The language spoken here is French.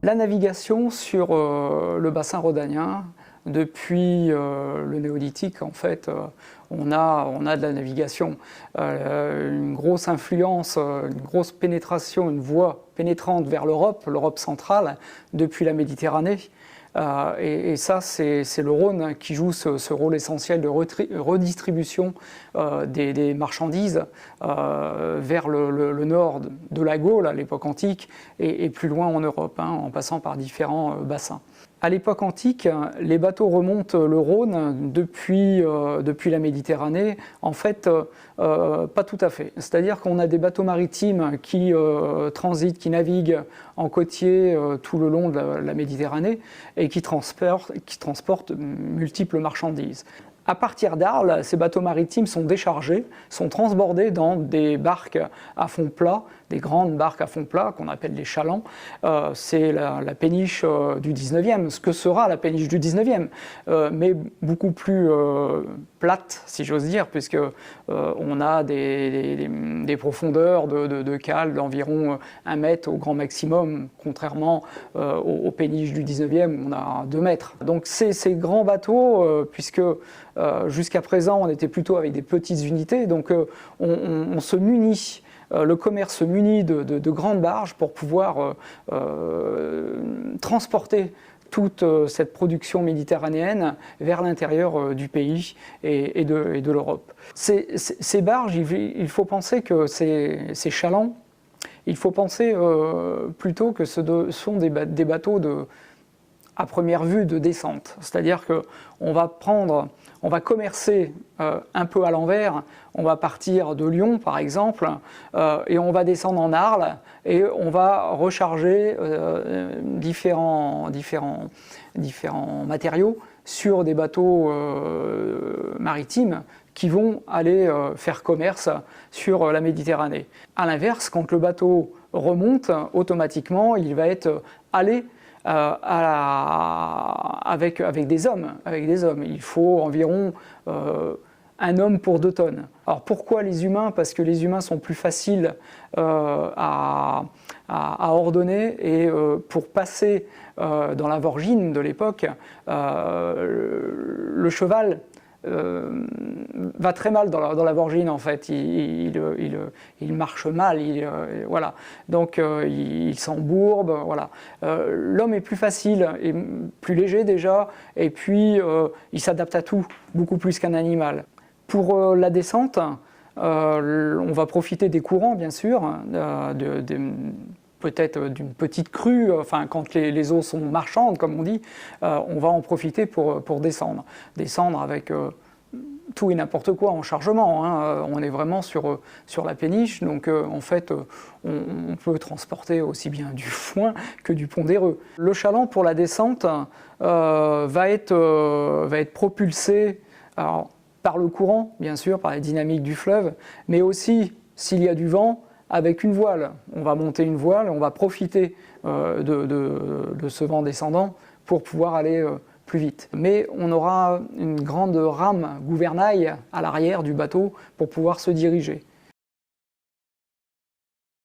La navigation sur le bassin rhodanien, depuis le néolithique, en fait, on a de la navigation, une grosse influence, une grosse pénétration, une voie pénétrante vers l'Europe centrale, depuis la Méditerranée. Et ça, c'est le Rhône qui joue ce rôle essentiel de redistribution des marchandises vers le nord de la Gaule à l'époque antique et plus loin en Europe, en passant par différents bassins. À l'époque antique, les bateaux remontent le Rhône depuis la Méditerranée. En fait, pas tout à fait. C'est-à-dire qu'on a des bateaux maritimes qui transitent, qui naviguent en côtier tout le long de la Méditerranée et qui transportent multiples marchandises. À partir d'Arles, ces bateaux maritimes sont déchargés, sont transbordés dans des barques à fond plat, des grandes barques à fond plat qu'on appelle les chalands. C'est la péniche du 19e, ce que sera la péniche du 19e, mais beaucoup plus plate, si j'ose dire, puisque on a des profondeurs de cale d'environ 1 mètre au grand maximum, contrairement aux péniches du 19e où on a 2 mètres. Donc ces grands bateaux, puisque jusqu'à présent on était plutôt avec des petites unités, donc on se munit. Le commerce se munit de grandes barges pour pouvoir transporter toute cette production méditerranéenne vers l'intérieur du pays et de l'Europe. Ces barges, il faut penser que ces chalands, il faut penser plutôt que ce sont des bateaux à première vue de descente. C'est-à-dire qu'on va commercer un peu à l'envers, on va partir de Lyon par exemple, et on va descendre en Arles, et on va recharger différents matériaux sur des bateaux maritimes qui vont aller faire commerce sur la Méditerranée. A l'inverse, quand le bateau remonte, automatiquement, il va être allé avec des hommes. Il faut environ 1 homme pour 2 tonnes. Alors pourquoi les humains? Parce que les humains sont plus faciles à ordonner, et pour passer dans la Vorgine de l'époque, le cheval va très mal dans la Vorgine en fait, il marche mal, voilà. Donc il s'embourbe, voilà. L'homme est plus facile et plus léger déjà, et puis il s'adapte à tout, beaucoup plus qu'un animal. Pour la descente, on va profiter des courants bien sûr, peut-être d'une petite crue, enfin quand les eaux sont marchandes comme on dit, on va en profiter pour descendre avec tout et n'importe quoi en chargement, on est vraiment sur la péniche, donc en fait on peut transporter aussi bien du foin que du pondéreux. Le chaland pour la descente va être propulsé par le courant, bien sûr, par la dynamique du fleuve, mais aussi s'il y a du vent, avec une voile. On va monter une voile, on va profiter de ce vent descendant pour pouvoir aller plus vite. Mais on aura une grande rame gouvernail à l'arrière du bateau pour pouvoir se diriger.